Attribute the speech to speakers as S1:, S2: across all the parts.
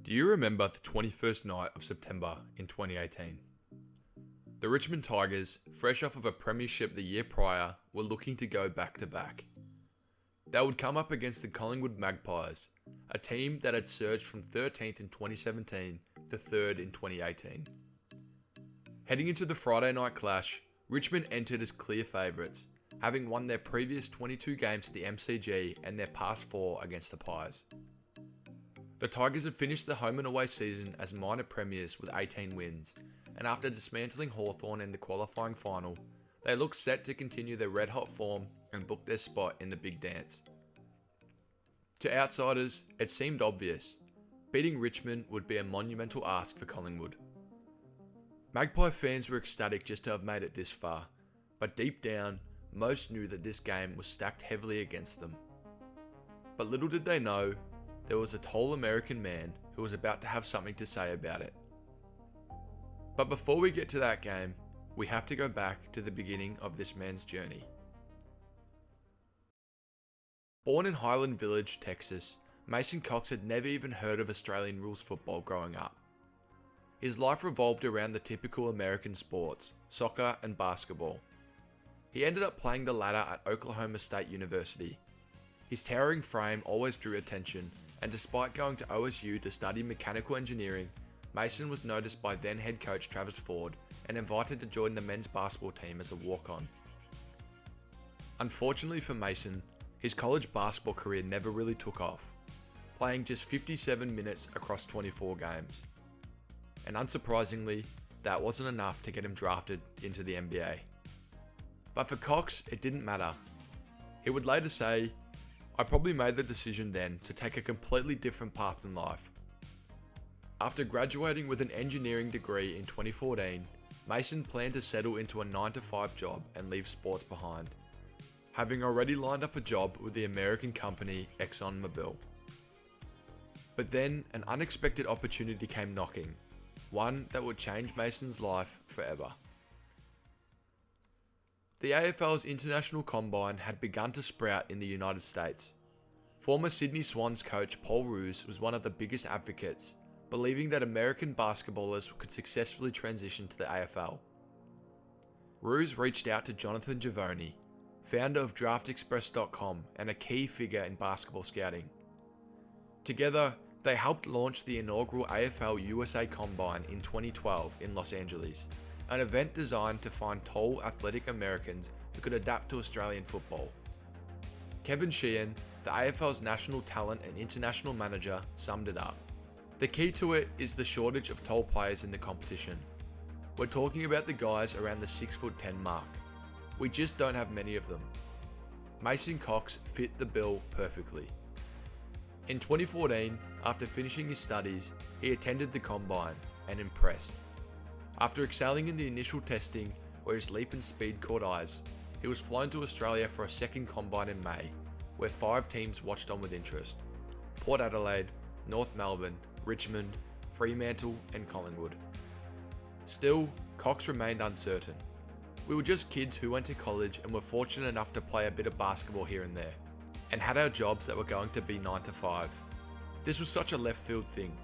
S1: Do you remember the 21st night of September in 2018? The Richmond Tigers, fresh off of a premiership the year prior, were looking to go back to back. They would come up against the Collingwood Magpies, a team that had surged from 13th in 2017 to 3rd in 2018. Heading into the Friday night clash, Richmond entered as clear favourites, having won their previous 22 games at the MCG and their past 4 against the Pies. The Tigers had finished the home and away season as minor premiers with 18 wins, and after dismantling Hawthorn in the qualifying final, they looked set to continue their red-hot form and book their spot in the big dance. To outsiders, it seemed obvious. Beating Richmond would be a monumental ask for Collingwood. Magpie fans were ecstatic just to have made it this far, but deep down, most knew that this game was stacked heavily against them. But little did they know, there was a tall American man who was about to have something to say about it. But before we get to that game, we have to go back to the beginning of this man's journey. Born in Highland Village, Texas, Mason Cox had never even heard of Australian rules football growing up. His life revolved around the typical American sports, soccer and basketball. He ended up playing the latter at Oklahoma State University. His towering frame always drew attention, and despite going to OSU to study mechanical engineering, Mason was noticed by then head coach Travis Ford and invited to join the men's basketball team as a walk-on. Unfortunately for Mason, his college basketball career never really took off, playing just 57 minutes across 24 games. And unsurprisingly, that wasn't enough to get him drafted into the NBA. But for Cox, it didn't matter. He would later say, "I probably made the decision then to take a completely different path in life." After graduating with an engineering degree in 2014, Mason planned to settle into a 9-to-5 job and leave sports behind, having already lined up a job with the American company ExxonMobil. But then an unexpected opportunity came knocking, one that would change Mason's life forever. The AFL's International Combine had begun to sprout in the United States. Former Sydney Swans coach Paul Roos was one of the biggest advocates, believing that American basketballers could successfully transition to the AFL. Roos reached out to Jonathan Givony, founder of DraftExpress.com and a key figure in basketball scouting. Together, they helped launch the inaugural AFL USA Combine in 2012 in Los Angeles, an event designed to find tall, athletic Americans who could adapt to Australian football. Kevin Sheehan, the AFL's national talent and international manager, summed it up. "The key to it is the shortage of tall players in the competition. We're talking about the guys around the 6'10" mark. We just don't have many of them." Mason Cox fit the bill perfectly. In 2014, after finishing his studies, he attended the Combine and impressed. After excelling in the initial testing, where his leap and speed caught eyes, he was flown to Australia for a second Combine in May, where 5 teams watched on with interest: Port Adelaide, North Melbourne, Richmond, Fremantle and Collingwood. Still, Cox remained uncertain. "We were just kids who went to college and were fortunate enough to play a bit of basketball here and there, and had our jobs that were going to be 9 to 5. This was such a left field thing."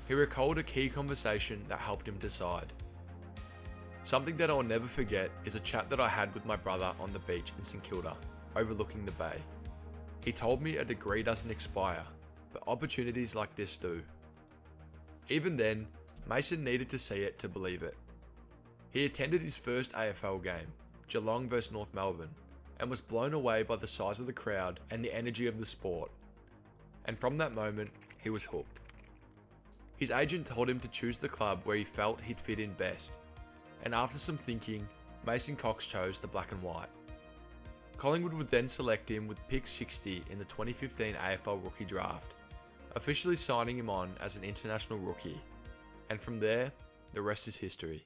S1: He recalled a key conversation that helped him decide. "Something that I'll never forget is a chat that I had with my brother on the beach in St Kilda, overlooking the bay. He told me a degree doesn't expire, but opportunities like this do." Even then, Mason needed to see it to believe it. He attended his first AFL game, Geelong vs North Melbourne, and was blown away by the size of the crowd and the energy of the sport. And from that moment, he was hooked. His agent told him to choose the club where he felt he'd fit in best, and after some thinking, Mason Cox chose the black and white. Collingwood would then select him with pick 60 in the 2015 AFL Rookie Draft, officially signing him on as an international rookie, and from there, the rest is history.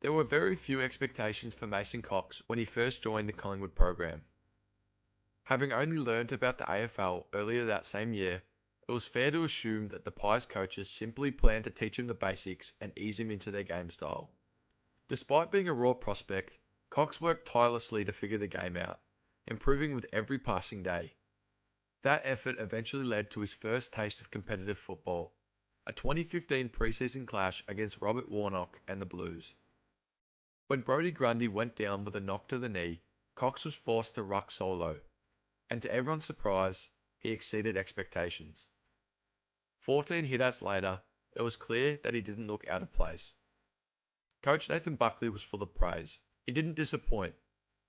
S1: There were very few expectations for Mason Cox when he first joined the Collingwood program. Having only learnt about the AFL earlier that same year, it was fair to assume that the Pies coaches simply planned to teach him the basics and ease him into their game style. Despite being a raw prospect, Cox worked tirelessly to figure the game out, improving with every passing day. That effort eventually led to his first taste of competitive football, a 2015 preseason clash against Robert Warnock and the Blues. When Brodie Grundy went down with a knock to the knee, Cox was forced to ruck solo, and to everyone's surprise, he exceeded expectations. 14 hitouts later, it was clear that he didn't look out of place. Coach Nathan Buckley was full of praise. He didn't disappoint.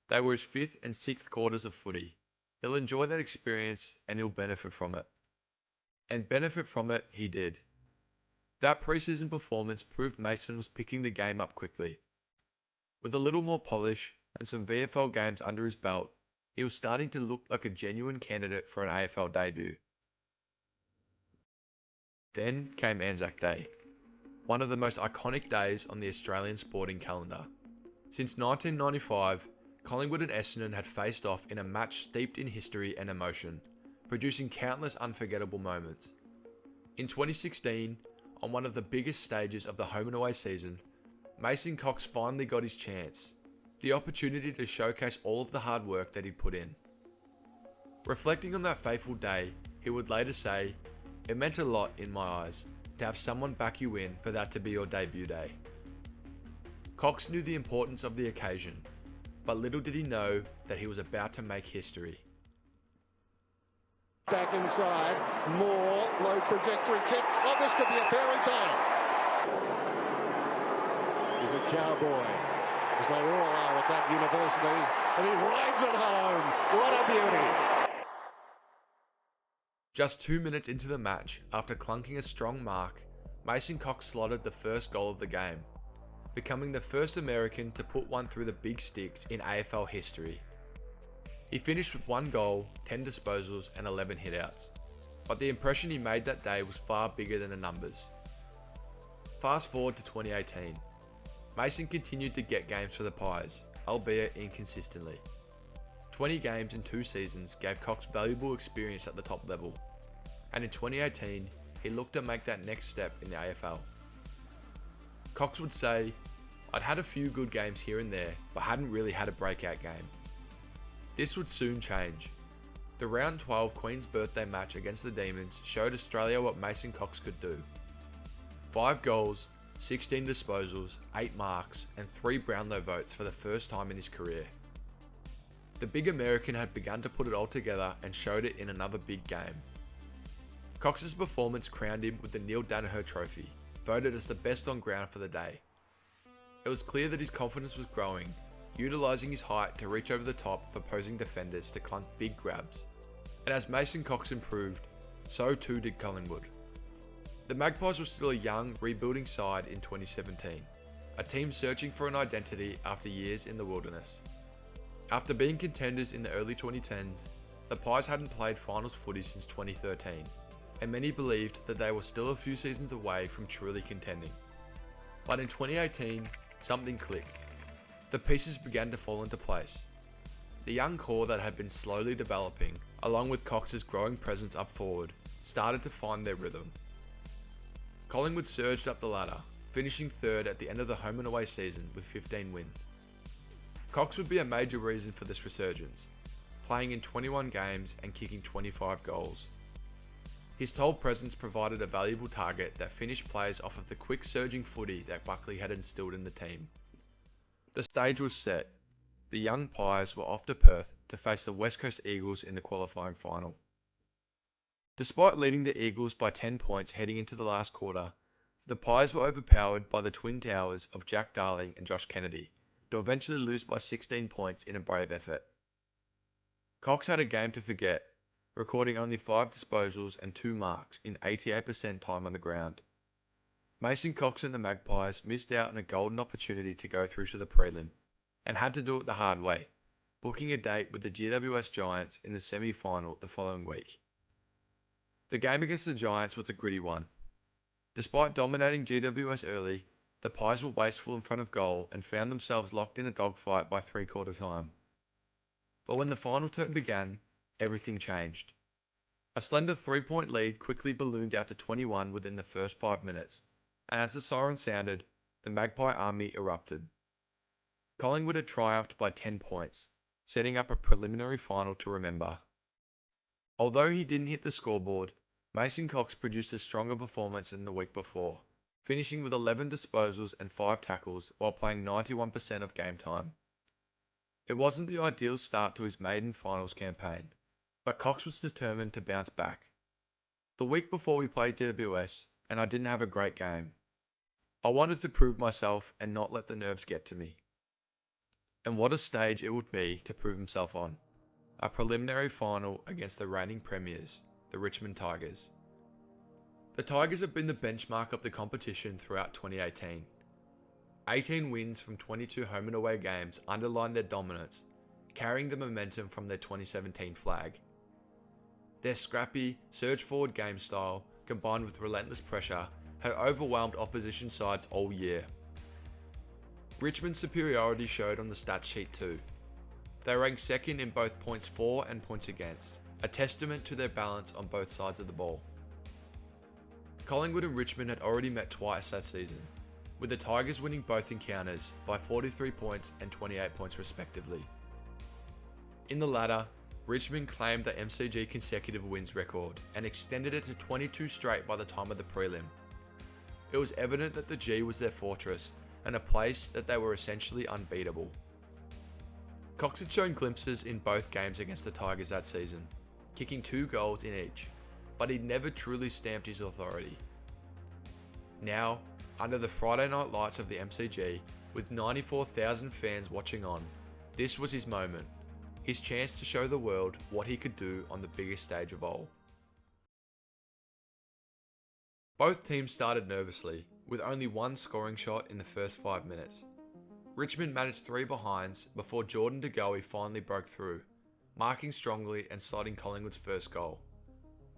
S1: They were his fifth and sixth quarters of footy. He'll enjoy that experience and he'll benefit from it. And benefit from it he did. That preseason performance proved Mason was picking the game up quickly. With a little more polish and some VFL games under his belt, he was starting to look like a genuine candidate for an AFL debut. Then came Anzac Day, one of the most iconic days on the Australian sporting calendar. Since 1995, Collingwood and Essendon had faced off in a match steeped in history and emotion, producing countless unforgettable moments. In 2016, on one of the biggest stages of the home and away season, Mason Cox finally got his chance, the opportunity to showcase all of the hard work that he'd put in. Reflecting on that fateful day, he would later say, "It meant a lot in my eyes to have someone back you in for that to be your debut day." Cox knew the importance of the occasion, but little did he know that he was about to make history.
S2: Back inside, more low trajectory kick. Oh, this could be a fairy tale. He's a cowboy, as they all are at that university, and he rides it home. What a beauty.
S1: Just 2 minutes into the match, after clunking a strong mark, Mason Cox slotted the first goal of the game, becoming the first American to put one through the big sticks in AFL history. He finished with 1 goal, 10 disposals and 11 hitouts, but the impression he made that day was far bigger than the numbers. Fast forward to 2018. Mason continued to get games for the Pies, albeit inconsistently. 20 games in 2 seasons gave Cox valuable experience at the top level, and in 2018, he looked to make that next step in the AFL. Cox would say, "I'd had a few good games here and there, but hadn't really had a breakout game." This would soon change. The round 12 Queen's birthday match against the Demons showed Australia what Mason Cox could do. 5 goals, 16 disposals, 8 marks, and 3 Brownlow votes for the first time in his career. The big American had begun to put it all together and showed it in another big game. Cox's performance crowned him with the Neil Danaher Trophy, voted as the best on ground for the day. It was clear that his confidence was growing, utilising his height to reach over the top of opposing defenders to clunk big grabs. And as Mason Cox improved, so too did Collingwood. The Magpies were still a young, rebuilding side in 2017, a team searching for an identity after years in the wilderness. After being contenders in the early 2010s, the Pies hadn't played finals footy since 2013, and many believed that they were still a few seasons away from truly contending. But in 2018, something clicked. The pieces began to fall into place. The young core that had been slowly developing, along with Cox's growing presence up forward, started to find their rhythm. Collingwood surged up the ladder, finishing third at the end of the home and away season with 15 wins. Cox would be a major reason for this resurgence, playing in 21 games and kicking 25 goals. His tall presence provided a valuable target that finished players off of the quick surging footy that Buckley had instilled in the team. The stage was set. The young Pies were off to Perth to face the West Coast Eagles in the qualifying final. Despite leading the Eagles by 10 points heading into the last quarter, the Pies were overpowered by the twin towers of Jack Darling and Josh Kennedy, to eventually lose by 16 points in a brave effort. Cox had a game to forget, recording only 5 disposals and 2 marks in 88% time on the ground. Mason Cox and the Magpies missed out on a golden opportunity to go through to the prelim, and had to do it the hard way, booking a date with the GWS Giants in the semi-final the following week. The game against the Giants was a gritty one. Despite dominating GWS early, the Pies were wasteful in front of goal and found themselves locked in a dogfight by 3/4 time. But when the final turn began, everything changed. A slender 3-point lead quickly ballooned out to 21 within the first 5 minutes, and as the siren sounded, the Magpie army erupted. Collingwood had triumphed by 10 points, setting up a preliminary final to remember. Although he didn't hit the scoreboard, Mason Cox produced a stronger performance than the week before, finishing with 11 disposals and 5 tackles while playing 91% of game time. It wasn't the ideal start to his maiden finals campaign, but Cox was determined to bounce back. The week before we played GWS, and I didn't have a great game. I wanted to prove myself and not let the nerves get to me. And what a stage it would be to prove himself on. A preliminary final against the reigning premiers, the Richmond Tigers. The Tigers have been the benchmark of the competition throughout 2018. 18 wins from 22 home and away games underlined their dominance, carrying the momentum from their 2017 flag. Their scrappy, surge-forward game style, combined with relentless pressure, have overwhelmed opposition sides all year. Richmond's superiority showed on the stats sheet too. They ranked second in both points for and points against, a testament to their balance on both sides of the ball. Collingwood and Richmond had already met twice that season, with the Tigers winning both encounters by 43 points and 28 points respectively. In the latter, Richmond claimed the MCG consecutive wins record and extended it to 22 straight by the time of the prelim. It was evident that the G was their fortress and a place that they were essentially unbeatable. Cox had shown glimpses in both games against the Tigers that season, kicking 2 goals in each, but he'd never truly stamped his authority. Now, under the Friday night lights of the MCG, with 94,000 fans watching on, this was his moment, his chance to show the world what he could do on the biggest stage of all. Both teams started nervously, with only one scoring shot in the first 5 minutes. Richmond managed 3 behinds before Jordan De Goey finally broke through, marking strongly and slotting Collingwood's first goal.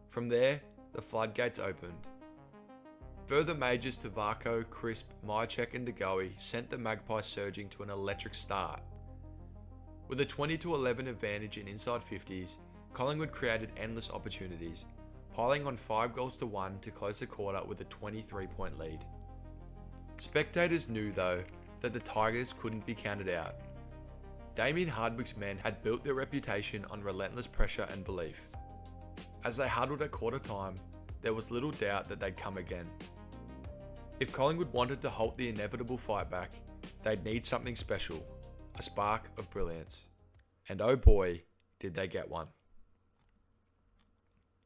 S1: From there, the floodgates opened. Further majors to Varco, Crisp, Myercheck and De Goey sent the Magpies surging to an electric start. With a 20-11 advantage in inside 50s, Collingwood created endless opportunities, piling on 5 goals to 1 to close the quarter with a 23-point lead. Spectators knew, though, that the Tigers couldn't be counted out. Damien Hardwick's men had built their reputation on relentless pressure and belief. As they huddled at quarter time, there was little doubt that they'd come again. If Collingwood wanted to halt the inevitable fight back, they'd need something special, a spark of brilliance. And oh boy, did they get one.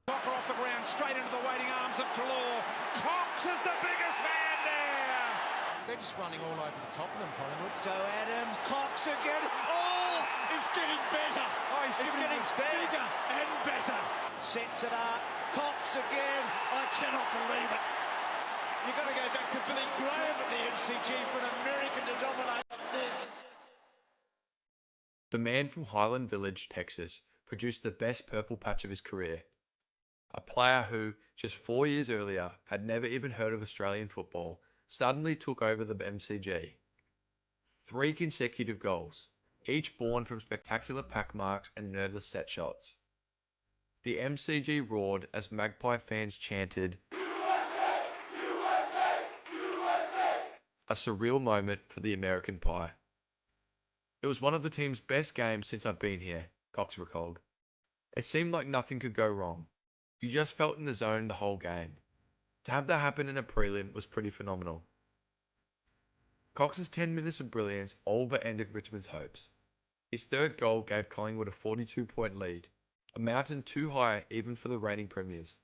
S3: Off the ground, straight into the waiting arms of Talor. Cox is the biggest man there.
S2: They're just running all over the top of them, Collingwood.
S3: So Adams, Cox again. Oh, it's getting better. Oh, he's getting bigger and better. Sets it up. Cox again. I cannot believe it. You've got to go back to Billy Graham at the MCG for an American to dominate this.
S1: The man from Highland Village, Texas, produced the best purple patch of his career. A player who, just 4 years earlier, had never even heard of Australian football, suddenly took over the MCG. 3 consecutive goals, each born from spectacular pack marks and nerveless set shots. The MCG roared as Magpie fans chanted, "USA! USA! USA!" A surreal moment for the American Pie. It was one of the team's best games since I've been here, Cox recalled. It seemed like nothing could go wrong. You just felt in the zone the whole game. To have that happen in a prelim was pretty phenomenal. Cox's 10 minutes of brilliance all but ended Richmond's hopes. His third goal gave Collingwood a 42-point lead, a mountain too high even for the reigning premiers.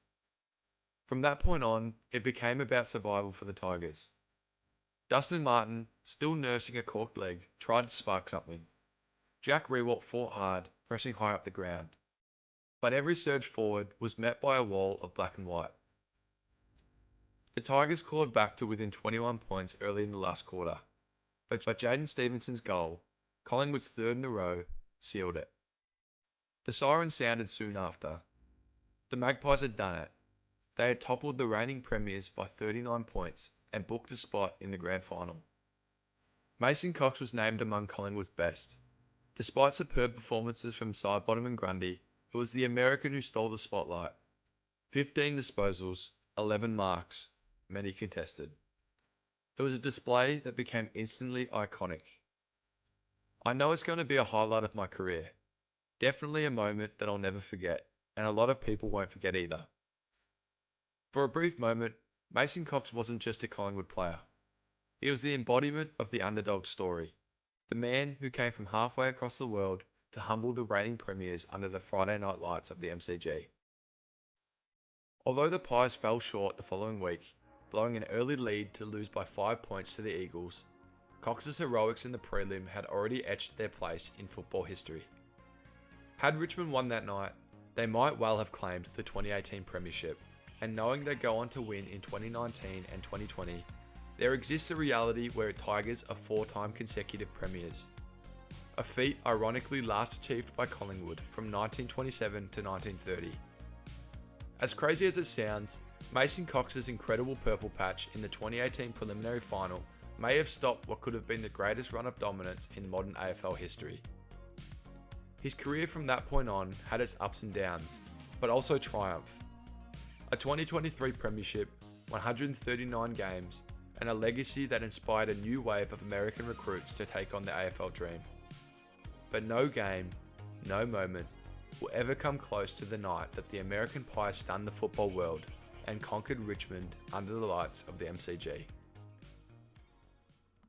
S1: From that point on, it became about survival for the Tigers. Dustin Martin, still nursing a corked leg, tried to spark something. Jack Rewalt fought hard, pressing high up the ground. But every surge forward was met by a wall of black and white. The Tigers clawed back to within 21 points early in the last quarter, but Jaden Stevenson's goal, Collingwood's third in a row, sealed it. The siren sounded soon after. The Magpies had done it. They had toppled the reigning premiers by 39 points and booked a spot in the grand final. Mason Cox was named among Collingwood's best. Despite superb performances from Sidebottom and Grundy, it was the American who stole the spotlight. 15 disposals, 11 marks, many contested. It was a display that became instantly iconic. I know it's going to be a highlight of my career. Definitely a moment that I'll never forget, and a lot of people won't forget either. For a brief moment, Mason Cox wasn't just a Collingwood player. He was the embodiment of the underdog story, the man who came from halfway across the world to humble the reigning premiers under the Friday night lights of the MCG. Although the Pies fell short the following week, blowing an early lead to lose by 5 points to the Eagles, Cox's heroics in the prelim had already etched their place in football history. Had Richmond won that night, they might well have claimed the 2018 premiership, and knowing they'd go on to win in 2019 and 2020, there exists a reality where Tigers are 4-time consecutive premiers. A feat ironically last achieved by Collingwood from 1927 to 1930. As crazy as it sounds, Mason Cox's incredible purple patch in the 2018 preliminary final may have stopped what could have been the greatest run of dominance in modern AFL history. His career from that point on had its ups and downs, but also triumph. A 2023 premiership, 139 games, and a legacy that inspired a new wave of American recruits to take on the AFL dream. But no game, no moment, will ever come close to the night that the American Pies stunned the football world and conquered Richmond under the lights of the MCG.